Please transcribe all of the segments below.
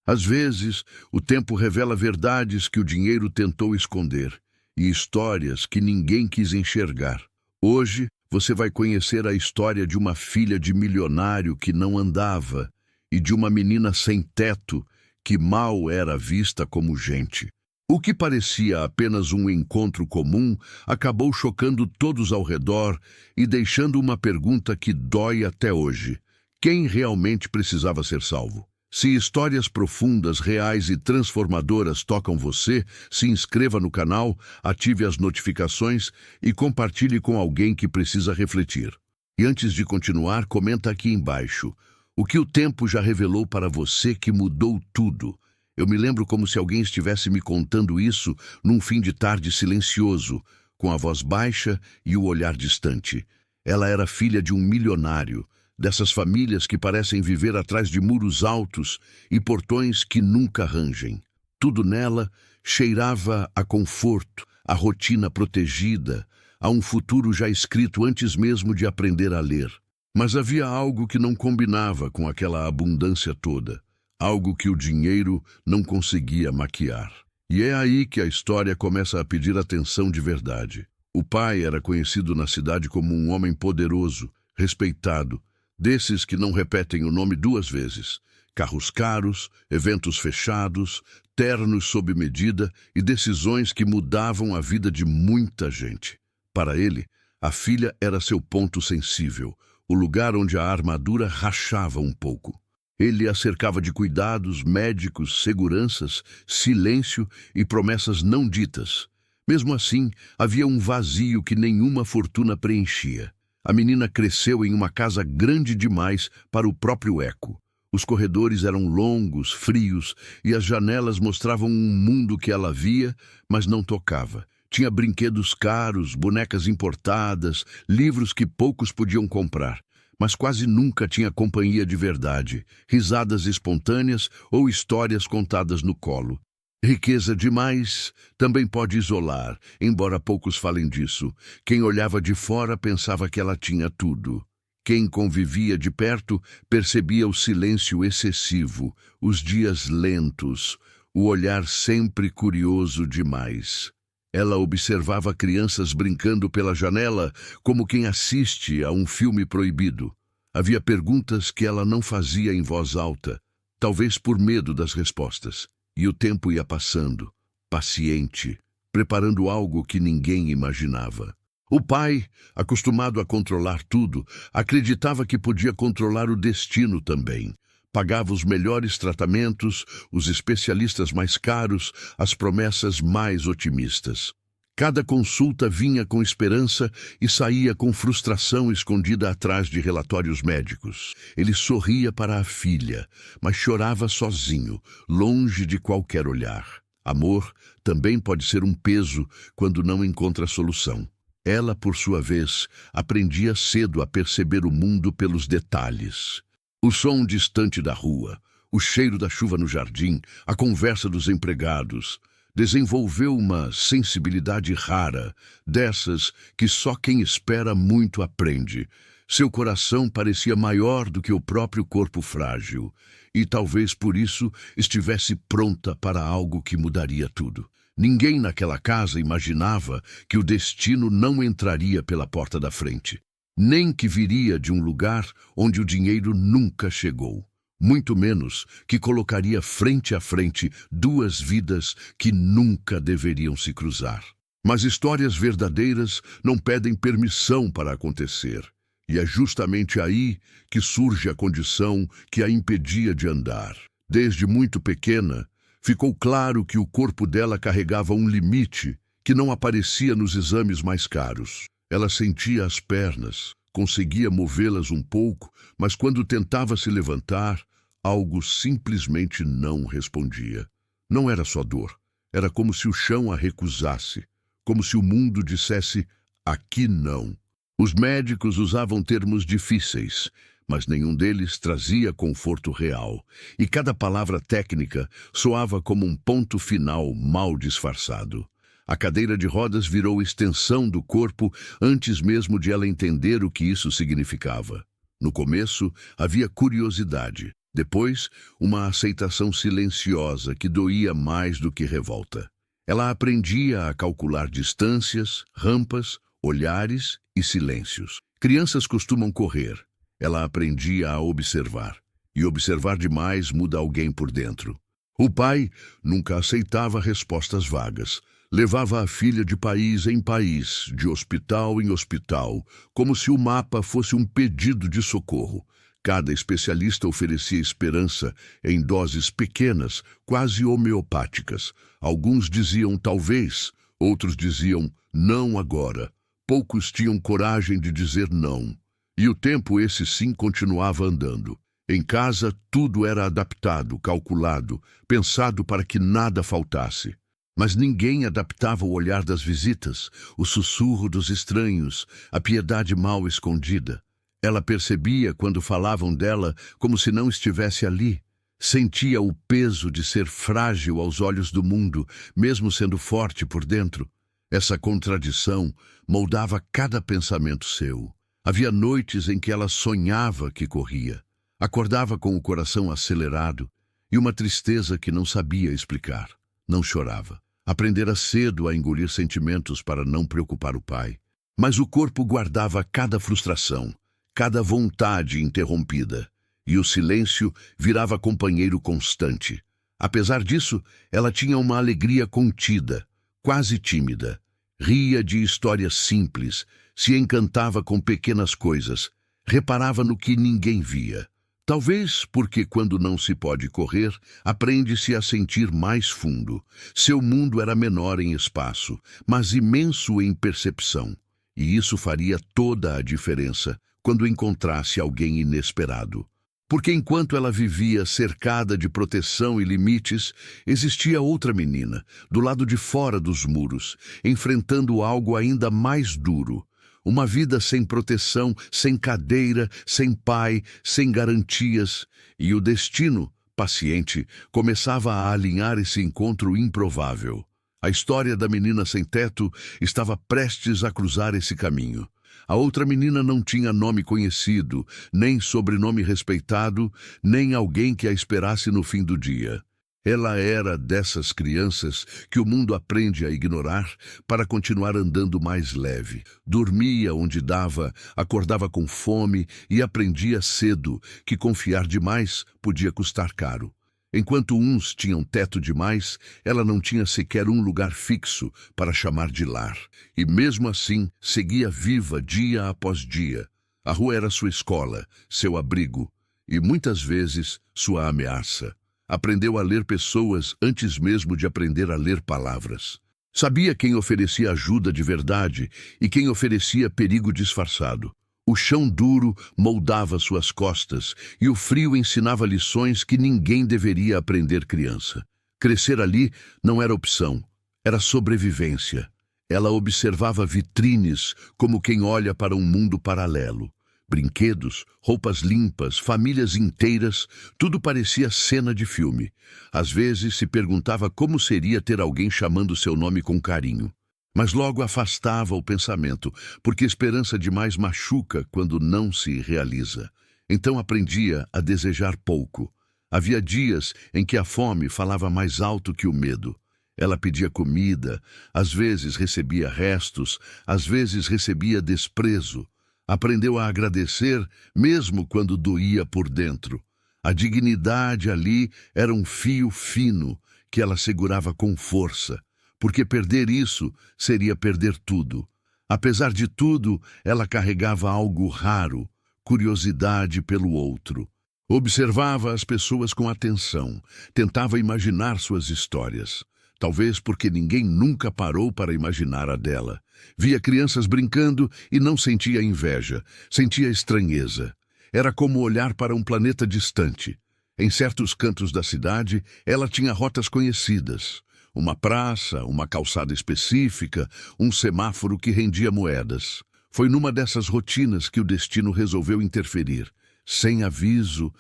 Às vezes, o tempo revela verdades que o dinheiro tentou esconder e histórias que ninguém quis enxergar. Hoje, você vai conhecer a história de uma filha de milionário que não andava e de uma menina sem teto que mal era vista como gente. O que parecia apenas um encontro comum acabou chocando todos ao redor e deixando uma pergunta que dói até hoje: quem realmente precisava ser salvo? Se histórias profundas, reais e transformadoras tocam você, se inscreva no canal, ative as notificações e compartilhe com alguém que precisa refletir. E antes de continuar, comenta aqui embaixo: o que o tempo já revelou para você que mudou tudo? Eu me lembro como se alguém estivesse me contando isso num fim de tarde silencioso, com a voz baixa e o olhar distante. Ela era filha de um milionário, dessas famílias que parecem viver atrás de muros altos e portões que nunca rangem. Tudo nela cheirava a conforto, a rotina protegida, a um futuro já escrito antes mesmo de aprender a ler. Mas havia algo que não combinava com aquela abundância toda. Algo que o dinheiro não conseguia maquiar. E é aí que a história começa a pedir atenção de verdade. O pai era conhecido na cidade como um homem poderoso, respeitado, desses que não repetem o nome duas vezes. Carros caros, eventos fechados, ternos sob medida e decisões que mudavam a vida de muita gente. Para ele, a filha era seu ponto sensível, o lugar onde a armadura rachava um pouco. Ele a cercava de cuidados, médicos, seguranças, silêncio e promessas não ditas. Mesmo assim, havia um vazio que nenhuma fortuna preenchia. A menina cresceu em uma casa grande demais para o próprio eco. Os corredores eram longos, frios, e as janelas mostravam um mundo que ela via, mas não tocava. Tinha brinquedos caros, bonecas importadas, livros que poucos podiam comprar. Mas quase nunca tinha companhia de verdade, risadas espontâneas ou histórias contadas no colo. Riqueza demais também pode isolar, embora poucos falem disso. Quem olhava de fora pensava que ela tinha tudo. Quem convivia de perto percebia o silêncio excessivo, os dias lentos, o olhar sempre curioso demais. Ela observava crianças brincando pela janela como quem assiste a um filme proibido. Havia perguntas que ela não fazia em voz alta, talvez por medo das respostas. E o tempo ia passando, paciente, preparando algo que ninguém imaginava. O pai, acostumado a controlar tudo, acreditava que podia controlar o destino também. Pagava os melhores tratamentos, os especialistas mais caros, as promessas mais otimistas. Cada consulta vinha com esperança e saía com frustração escondida atrás de relatórios médicos. Ele sorria para a filha, mas chorava sozinho, longe de qualquer olhar. Amor também pode ser um peso quando não encontra solução. Ela, por sua vez, aprendia cedo a perceber o mundo pelos detalhes. O som distante da rua, o cheiro da chuva no jardim, a conversa dos empregados. Desenvolveu uma sensibilidade rara, dessas que só quem espera muito aprende. Seu coração parecia maior do que o próprio corpo frágil, e talvez por isso estivesse pronta para algo que mudaria tudo. Ninguém naquela casa imaginava que o destino não entraria pela porta da frente, nem que viria de um lugar onde o dinheiro nunca chegou. Muito menos que colocaria frente a frente duas vidas que nunca deveriam se cruzar. Mas histórias verdadeiras não pedem permissão para acontecer. E é justamente aí que surge a condição que a impedia de andar. Desde muito pequena, ficou claro que o corpo dela carregava um limite que não aparecia nos exames mais caros. Ela sentia as pernas, conseguia movê-las um pouco, mas quando tentava se levantar, algo simplesmente não respondia. Não era só dor, era como se o chão a recusasse, como se o mundo dissesse: aqui não. Os médicos usavam termos difíceis, mas nenhum deles trazia conforto real, e cada palavra técnica soava como um ponto final mal disfarçado. A cadeira de rodas virou extensão do corpo antes mesmo de ela entender o que isso significava. No começo, havia curiosidade. Depois, uma aceitação silenciosa que doía mais do que revolta. Ela aprendia a calcular distâncias, rampas, olhares e silêncios. Crianças costumam correr. Ela aprendia a observar. E observar demais muda alguém por dentro. O pai nunca aceitava respostas vagas. Levava a filha de país em país, de hospital em hospital, como se o mapa fosse um pedido de socorro. Cada especialista oferecia esperança em doses pequenas, quase homeopáticas. Alguns diziam talvez, outros diziam não agora. Poucos tinham coragem de dizer não. E o tempo esse sim continuava andando. Em casa, tudo era adaptado, calculado, pensado para que nada faltasse. Mas ninguém adaptava o olhar das visitas, o sussurro dos estranhos, a piedade mal escondida. Ela percebia quando falavam dela como se não estivesse ali. Sentia o peso de ser frágil aos olhos do mundo, mesmo sendo forte por dentro. Essa contradição moldava cada pensamento seu. Havia noites em que ela sonhava que corria. Acordava com o coração acelerado e uma tristeza que não sabia explicar. Não chorava. Aprendera cedo a engolir sentimentos para não preocupar o pai. Mas o corpo guardava cada frustração, cada vontade interrompida, e o silêncio virava companheiro constante. Apesar disso, ela tinha uma alegria contida, quase tímida. Ria de histórias simples, se encantava com pequenas coisas, reparava no que ninguém via. Talvez porque quando não se pode correr, aprende-se a sentir mais fundo. Seu mundo era menor em espaço, mas imenso em percepção. E isso faria toda a diferença quando encontrasse alguém inesperado. Porque enquanto ela vivia cercada de proteção e limites, existia outra menina, do lado de fora dos muros, enfrentando algo ainda mais duro. Uma vida sem proteção, sem cadeira, sem pai, sem garantias. E o destino, paciente, começava a alinhar esse encontro improvável. A história da menina sem teto estava prestes a cruzar esse caminho. A outra menina não tinha nome conhecido, nem sobrenome respeitado, nem alguém que a esperasse no fim do dia. Ela era dessas crianças que o mundo aprende a ignorar para continuar andando mais leve. Dormia onde dava, acordava com fome e aprendia cedo que confiar demais podia custar caro. Enquanto uns tinham teto demais, ela não tinha sequer um lugar fixo para chamar de lar. E mesmo assim, seguia viva dia após dia. A rua era sua escola, seu abrigo e, muitas vezes, sua ameaça. Aprendeu a ler pessoas antes mesmo de aprender a ler palavras. Sabia quem oferecia ajuda de verdade e quem oferecia perigo disfarçado. O chão duro moldava suas costas e o frio ensinava lições que ninguém deveria aprender criança. Crescer ali não era opção, era sobrevivência. Ela observava vitrines como quem olha para um mundo paralelo. Brinquedos, roupas limpas, famílias inteiras, tudo parecia cena de filme. Às vezes se perguntava como seria ter alguém chamando seu nome com carinho. Mas logo afastava o pensamento, porque esperança demais machuca quando não se realiza. Então aprendia a desejar pouco. Havia dias em que a fome falava mais alto que o medo. Ela pedia comida, às vezes recebia restos, às vezes recebia desprezo. Aprendeu a agradecer, mesmo quando doía por dentro. A dignidade ali era um fio fino que ela segurava com força, porque perder isso seria perder tudo. Apesar de tudo, ela carregava algo raro, curiosidade pelo outro. Observava as pessoas com atenção, tentava imaginar suas histórias. Talvez porque ninguém nunca parou para imaginar a dela. Via crianças brincando e não sentia inveja, sentia estranheza. Era como olhar para um planeta distante. Em certos cantos da cidade, ela tinha rotas conhecidas. Uma praça, uma calçada específica, um semáforo que rendia moedas. Foi numa dessas rotinas que o destino resolveu interferir. Sem aviso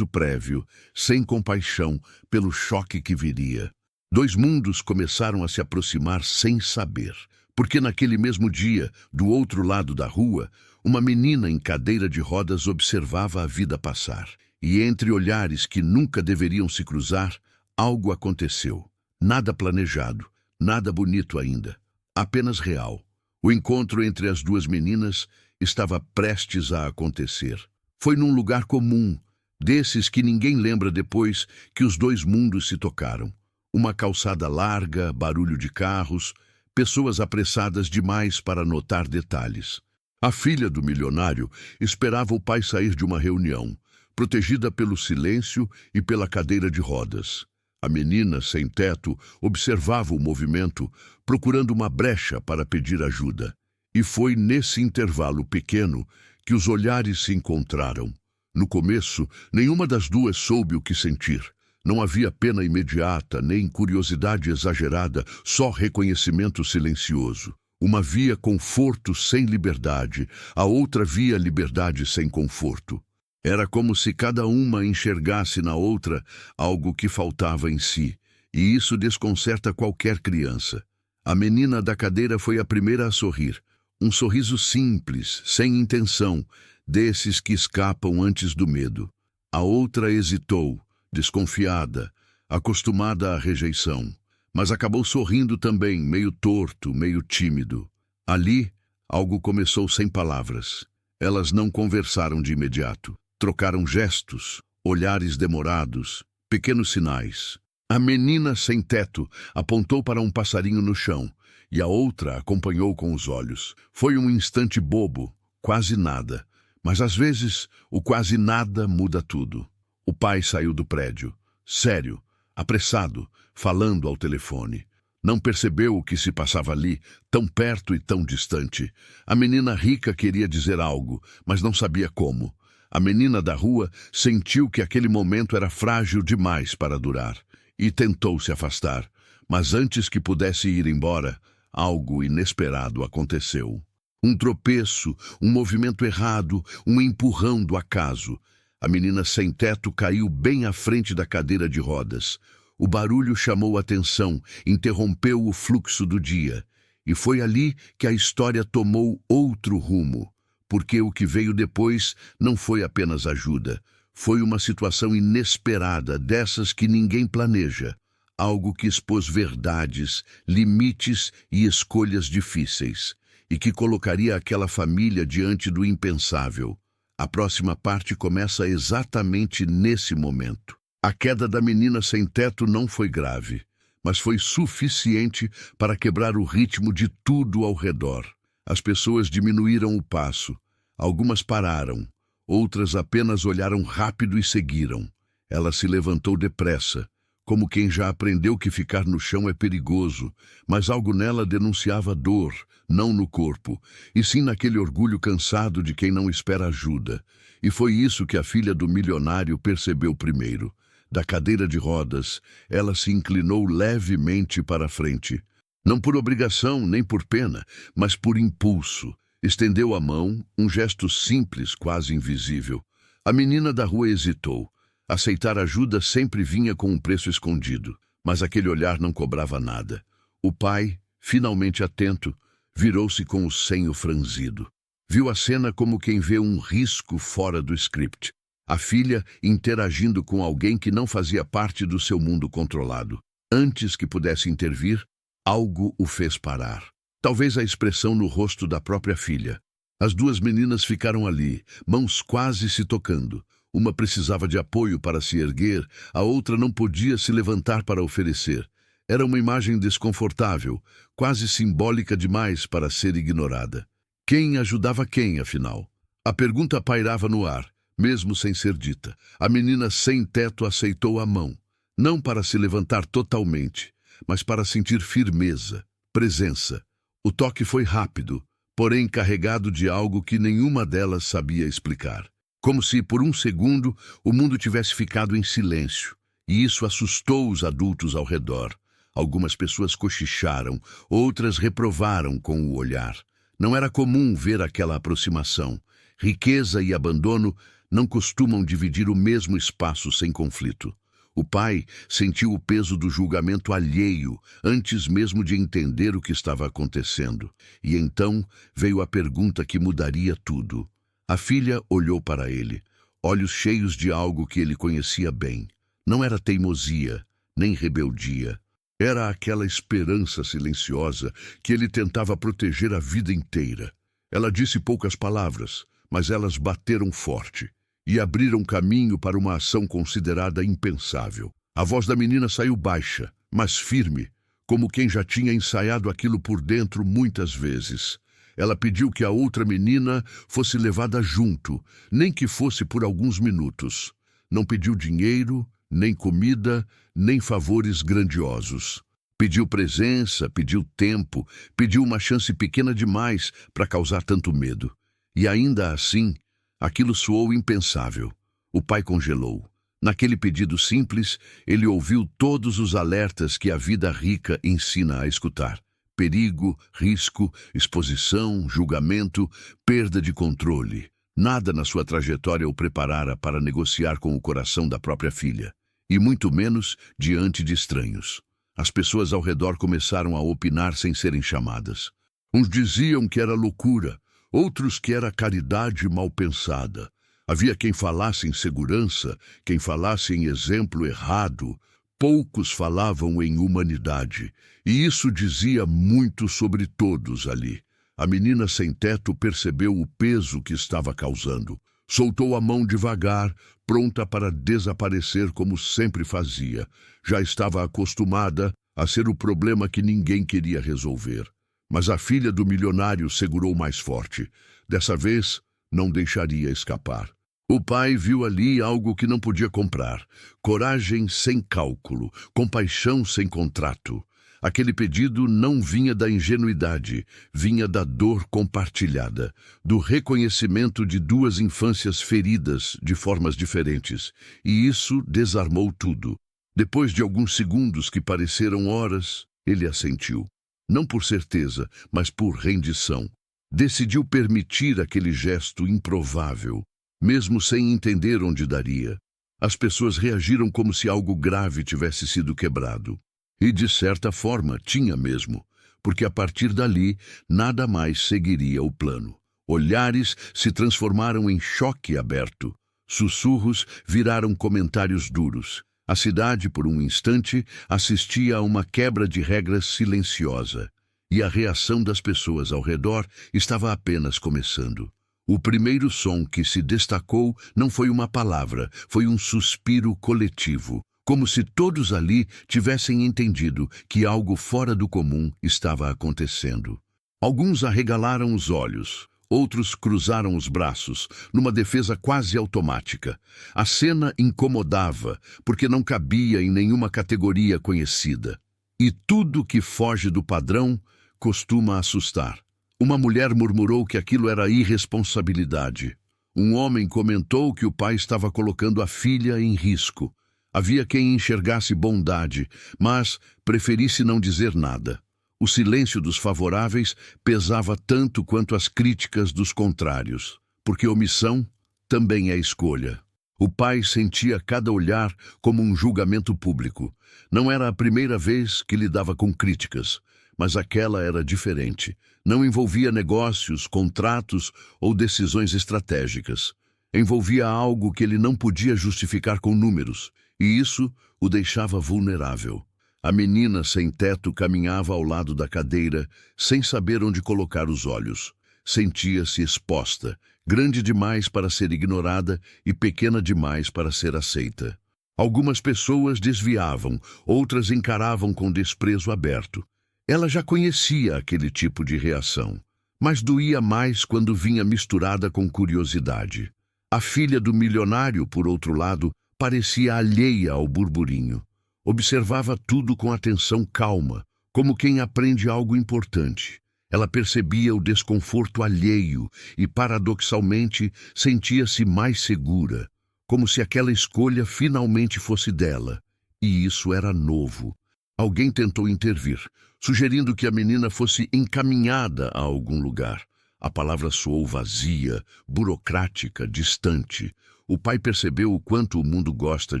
prévio, sem compaixão pelo choque que viria. Dois mundos começaram a se aproximar sem saber. Porque naquele mesmo dia, do outro lado da rua, uma menina em cadeira de rodas observava a vida passar. E entre olhares que nunca deveriam se cruzar, algo aconteceu. Nada planejado, nada bonito ainda, apenas real. O encontro entre as duas meninas estava prestes a acontecer. Foi num lugar comum, desses que ninguém lembra depois que os dois mundos se tocaram. Uma calçada larga, barulho de carros, pessoas apressadas demais para notar detalhes. A filha do milionário esperava o pai sair de uma reunião, protegida pelo silêncio e pela cadeira de rodas. A menina, sem teto, observava o movimento, procurando uma brecha para pedir ajuda. E foi nesse intervalo pequeno que os olhares se encontraram. No começo, nenhuma das duas soube o que sentir. Não havia pena imediata, nem curiosidade exagerada, só reconhecimento silencioso. Uma via conforto sem liberdade, a outra via liberdade sem conforto. Era como se cada uma enxergasse na outra algo que faltava em si, e isso desconcerta qualquer criança. A menina da cadeira foi a primeira a sorrir. Um sorriso simples, sem intenção, desses que escapam antes do medo. A outra hesitou, desconfiada, acostumada à rejeição, mas acabou sorrindo também, meio torto, meio tímido. Ali, algo começou sem palavras. Elas não conversaram de imediato. Trocaram gestos, olhares demorados, pequenos sinais. A menina sem teto apontou para um passarinho no chão, e a outra acompanhou com os olhos. Foi um instante bobo, quase nada. Mas às vezes, o quase nada muda tudo. O pai saiu do prédio, sério, apressado, falando ao telefone. Não percebeu o que se passava ali, tão perto e tão distante. A menina rica queria dizer algo, mas não sabia como. A menina da rua sentiu que aquele momento era frágil demais para durar e tentou se afastar. Mas antes que pudesse ir embora, algo inesperado aconteceu. Um tropeço, um movimento errado, um empurrão do acaso. A menina sem teto caiu bem à frente da cadeira de rodas. O barulho chamou a atenção, interrompeu o fluxo do dia. E foi ali que a história tomou outro rumo. Porque o que veio depois não foi apenas ajuda. Foi uma situação inesperada, dessas que ninguém planeja. Algo que expôs verdades, limites e escolhas difíceis. E que colocaria aquela família diante do impensável. A próxima parte começa exatamente nesse momento. A queda da menina sem teto não foi grave, mas foi suficiente para quebrar o ritmo de tudo ao redor. As pessoas diminuíram o passo. Algumas pararam, outras apenas olharam rápido e seguiram. Ela se levantou depressa, como quem já aprendeu que ficar no chão é perigoso, mas algo nela denunciava dor, não no corpo, e sim naquele orgulho cansado de quem não espera ajuda. E foi isso que a filha do milionário percebeu primeiro. Da cadeira de rodas, ela se inclinou levemente para a frente. Não por obrigação, nem por pena, mas por impulso. Estendeu a mão, um gesto simples, quase invisível. A menina da rua hesitou. Aceitar ajuda sempre vinha com um preço escondido, mas aquele olhar não cobrava nada. O pai, finalmente atento, virou-se com o senho franzido. Viu a cena como quem vê um risco fora do script. A filha interagindo com alguém que não fazia parte do seu mundo controlado. Antes que pudesse intervir, algo o fez parar. Talvez a expressão no rosto da própria filha. As duas meninas ficaram ali, mãos quase se tocando. Uma precisava de apoio para se erguer, a outra não podia se levantar para oferecer. Era uma imagem desconfortável, quase simbólica demais para ser ignorada. Quem ajudava quem, afinal? A pergunta pairava no ar, mesmo sem ser dita. A menina sem teto aceitou a mão, não para se levantar totalmente, mas para sentir firmeza, presença. O toque foi rápido, porém carregado de algo que nenhuma delas sabia explicar. Como se, por um segundo, o mundo tivesse ficado em silêncio, e isso assustou os adultos ao redor. Algumas pessoas cochicharam, outras reprovaram com o olhar. Não era comum ver aquela aproximação. Riqueza e abandono não costumam dividir o mesmo espaço sem conflito. O pai sentiu o peso do julgamento alheio antes mesmo de entender o que estava acontecendo. E então veio a pergunta que mudaria tudo. A filha olhou para ele, olhos cheios de algo que ele conhecia bem. Não era teimosia, nem rebeldia. Era aquela esperança silenciosa que ele tentava proteger a vida inteira. Ela disse poucas palavras, mas elas bateram forte e abriram caminho para uma ação considerada impensável. A voz da menina saiu baixa, mas firme, como quem já tinha ensaiado aquilo por dentro muitas vezes. Ela pediu que a outra menina fosse levada junto, nem que fosse por alguns minutos. Não pediu dinheiro, nem comida, nem favores grandiosos. Pediu presença, pediu tempo, pediu uma chance pequena demais para causar tanto medo. E ainda assim, aquilo soou impensável. O pai congelou. Naquele pedido simples, ele ouviu todos os alertas que a vida rica ensina a escutar. Perigo, risco, exposição, julgamento, perda de controle. Nada na sua trajetória o preparara para negociar com o coração da própria filha, e muito menos diante de estranhos. As pessoas ao redor começaram a opinar sem serem chamadas. Uns diziam que era loucura, outros que era caridade mal pensada. Havia quem falasse em segurança, quem falasse em exemplo errado. Poucos falavam em humanidade, e isso dizia muito sobre todos ali. A menina sem teto percebeu o peso que estava causando. Soltou a mão devagar, pronta para desaparecer como sempre fazia. Já estava acostumada a ser o problema que ninguém queria resolver. Mas a filha do milionário segurou mais forte. Dessa vez, não deixaria escapar. O pai viu ali algo que não podia comprar. Coragem sem cálculo, compaixão sem contrato. Aquele pedido não vinha da ingenuidade, vinha da dor compartilhada, do reconhecimento de duas infâncias feridas de formas diferentes. E isso desarmou tudo. Depois de alguns segundos que pareceram horas, ele assentiu. Não por certeza, mas por rendição. Decidiu permitir aquele gesto improvável, mesmo sem entender onde daria. As pessoas reagiram como se algo grave tivesse sido quebrado. E, de certa forma, tinha mesmo, porque a partir dali, nada mais seguiria o plano. Olhares se transformaram em choque aberto. Sussurros viraram comentários duros. A cidade, por um instante, assistia a uma quebra de regras silenciosa. E a reação das pessoas ao redor estava apenas começando. O primeiro som que se destacou não foi uma palavra, foi um suspiro coletivo, como se todos ali tivessem entendido que algo fora do comum estava acontecendo. Alguns arregalaram os olhos, outros cruzaram os braços, numa defesa quase automática. A cena incomodava, porque não cabia em nenhuma categoria conhecida. E tudo que foge do padrão costuma assustar. Uma mulher murmurou que aquilo era irresponsabilidade. Um homem comentou que o pai estava colocando a filha em risco. Havia quem enxergasse bondade, mas preferisse não dizer nada. O silêncio dos favoráveis pesava tanto quanto as críticas dos contrários, porque omissão também é escolha. O pai sentia cada olhar como um julgamento público. Não era a primeira vez que lidava com críticas, mas aquela era diferente. Não envolvia negócios, contratos ou decisões estratégicas. Envolvia algo que ele não podia justificar com números, e isso o deixava vulnerável. A menina sem teto caminhava ao lado da cadeira, sem saber onde colocar os olhos. Sentia-se exposta, grande demais para ser ignorada e pequena demais para ser aceita. Algumas pessoas desviavam, outras encaravam com desprezo aberto. Ela já conhecia aquele tipo de reação, mas doía mais quando vinha misturada com curiosidade. A filha do milionário, por outro lado, parecia alheia ao burburinho. Observava tudo com atenção calma, como quem aprende algo importante. Ela percebia o desconforto alheio e, paradoxalmente, sentia-se mais segura, como se aquela escolha finalmente fosse dela. E isso era novo. Alguém tentou intervir, sugerindo que a menina fosse encaminhada a algum lugar. A palavra soou vazia, burocrática, distante. O pai percebeu o quanto o mundo gosta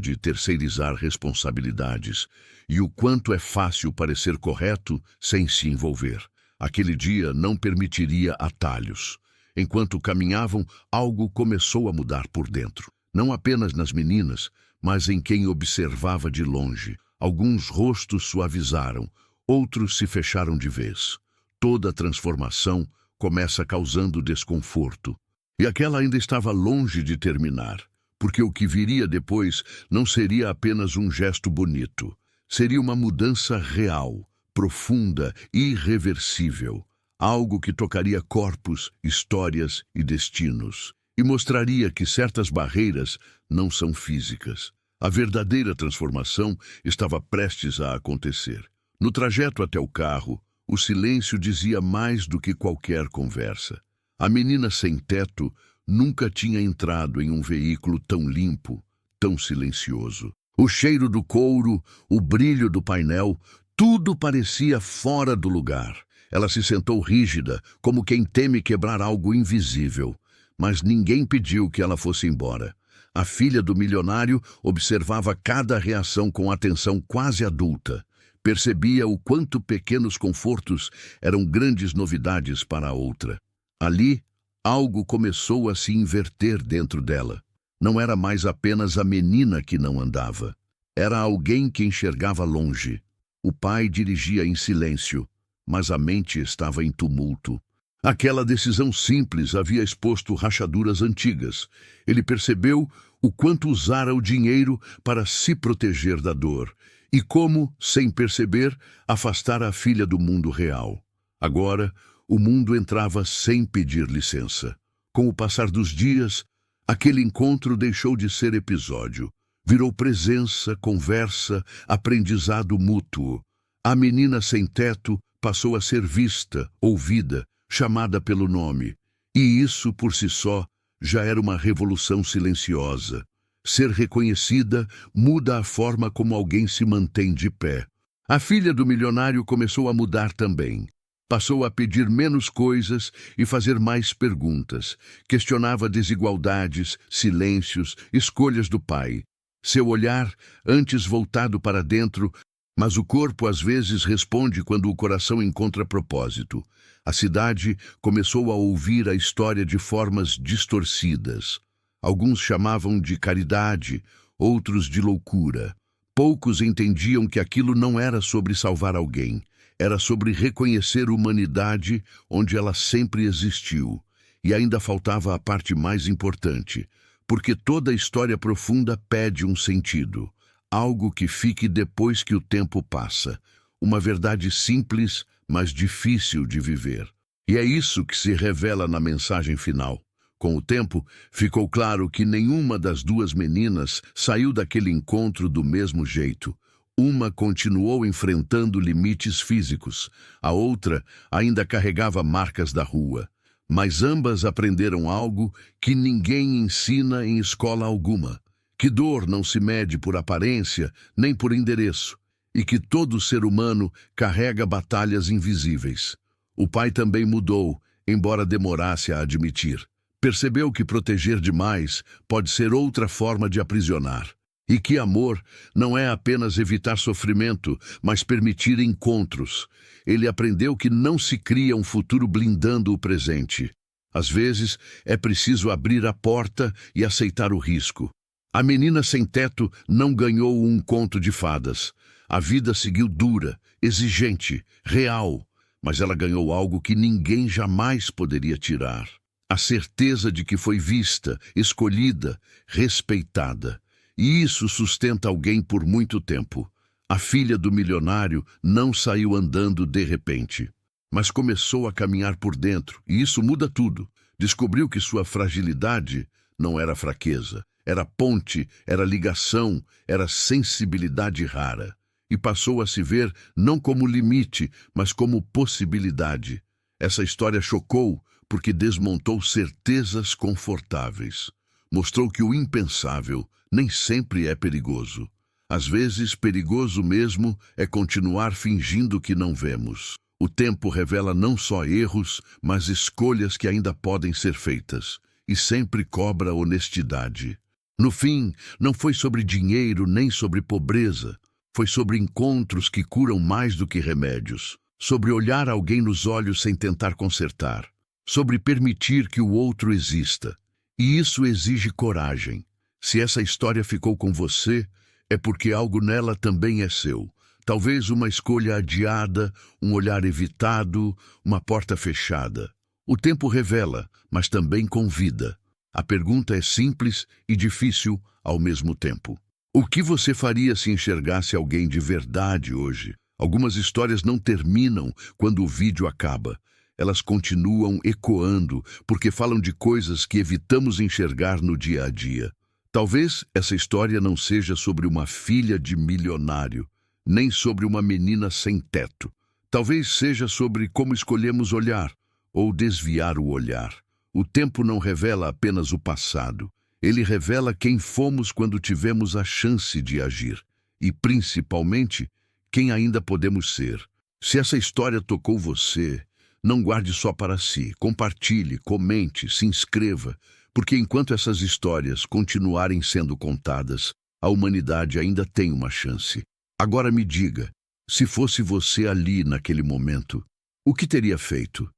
de terceirizar responsabilidades e o quanto é fácil parecer correto sem se envolver. Aquele dia não permitiria atalhos. Enquanto caminhavam, algo começou a mudar por dentro. não apenas nas meninas, mas em quem observava de longe. Alguns rostos suavizaram, outros se fecharam de vez. Toda transformação começa causando desconforto. E aquela ainda estava longe de terminar, porque o que viria depois não seria apenas um gesto bonito. Seria uma mudança real, profunda, irreversível. Algo que tocaria corpos, histórias e destinos. E mostraria que certas barreiras não são físicas. A verdadeira transformação estava prestes a acontecer. No trajeto até o carro, o silêncio dizia mais do que qualquer conversa. A menina sem teto nunca tinha entrado em um veículo tão limpo, tão silencioso. O cheiro do couro, o brilho do painel, tudo parecia fora do lugar. Ela se sentou rígida, como quem teme quebrar algo invisível. Mas ninguém pediu que ela fosse embora. A filha do milionário observava cada reação com atenção quase adulta. Percebia o quanto pequenos confortos eram grandes novidades para a outra. Ali, algo começou a se inverter dentro dela. Não era mais apenas a menina que não andava. Era alguém que enxergava longe. O pai dirigia em silêncio, mas a mente estava em tumulto. Aquela decisão simples havia exposto rachaduras antigas. Ele percebeu o quanto usara o dinheiro para se proteger da dor e como, sem perceber, afastara a filha do mundo real. Agora, o mundo entrava sem pedir licença. Com o passar dos dias, aquele encontro deixou de ser episódio. Virou presença, conversa, aprendizado mútuo. A menina sem teto passou a ser vista, ouvida, chamada pelo nome. E isso, por si só, já era uma revolução silenciosa. Ser reconhecida muda a forma como alguém se mantém de pé. A filha do milionário começou a mudar também. Passou a pedir menos coisas e fazer mais perguntas. Questionava desigualdades, silêncios, escolhas do pai. Seu olhar, antes voltado para dentro, mas o corpo às vezes responde quando o coração encontra propósito. A cidade começou a ouvir a história de formas distorcidas. Alguns chamavam de caridade, outros de loucura. Poucos entendiam que aquilo não era sobre salvar alguém. Era sobre reconhecer humanidade onde ela sempre existiu. E ainda faltava a parte mais importante, porque toda história profunda pede um sentido. Algo que fique depois que o tempo passa. Uma verdade simples, mas difícil de viver. E é isso que se revela na mensagem final. Com o tempo, ficou claro que nenhuma das duas meninas saiu daquele encontro do mesmo jeito. Uma continuou enfrentando limites físicos, a outra ainda carregava marcas da rua. Mas ambas aprenderam algo que ninguém ensina em escola alguma. Que dor não se mede por aparência nem por endereço, e que todo ser humano carrega batalhas invisíveis. O pai também mudou, embora demorasse a admitir. Percebeu que proteger demais pode ser outra forma de aprisionar. E que amor não é apenas evitar sofrimento, mas permitir encontros. Ele aprendeu que não se cria um futuro blindando o presente. Às vezes, é preciso abrir a porta e aceitar o risco. A menina sem teto não ganhou um conto de fadas. A vida seguiu dura, exigente, real, mas ela ganhou algo que ninguém jamais poderia tirar. A certeza de que foi vista, escolhida, respeitada. E isso sustenta alguém por muito tempo. A filha do milionário não saiu andando de repente, mas começou a caminhar por dentro, e isso muda tudo. Descobriu que sua fragilidade não era fraqueza, era ponte, era ligação, era sensibilidade rara. E passou a se ver não como limite, mas como possibilidade. Essa história chocou porque desmontou certezas confortáveis. Mostrou que o impensável nem sempre é perigoso. Às vezes, perigoso mesmo é continuar fingindo que não vemos. O tempo revela não só erros, mas escolhas que ainda podem ser feitas. E sempre cobra honestidade. No fim, não foi sobre dinheiro nem sobre pobreza. Foi sobre encontros que curam mais do que remédios. Sobre olhar alguém nos olhos sem tentar consertar. Sobre permitir que o outro exista. E isso exige coragem. Se essa história ficou com você, é porque algo nela também é seu. Talvez uma escolha adiada, um olhar evitado, uma porta fechada. O tempo revela, mas também convida. A pergunta é simples e difícil ao mesmo tempo. O que você faria se enxergasse alguém de verdade hoje? Algumas histórias não terminam quando o vídeo acaba. Elas continuam ecoando porque falam de coisas que evitamos enxergar no dia a dia. Talvez essa história não seja sobre uma filha de milionário, nem sobre uma menina sem teto. Talvez seja sobre como escolhemos olhar ou desviar o olhar. O tempo não revela apenas o passado. Ele revela quem fomos quando tivemos a chance de agir. E, principalmente, quem ainda podemos ser. Se essa história tocou você, não guarde só para si. Compartilhe, comente, se inscreva. Porque enquanto essas histórias continuarem sendo contadas, a humanidade ainda tem uma chance. Agora me diga, se fosse você ali naquele momento, o que teria feito?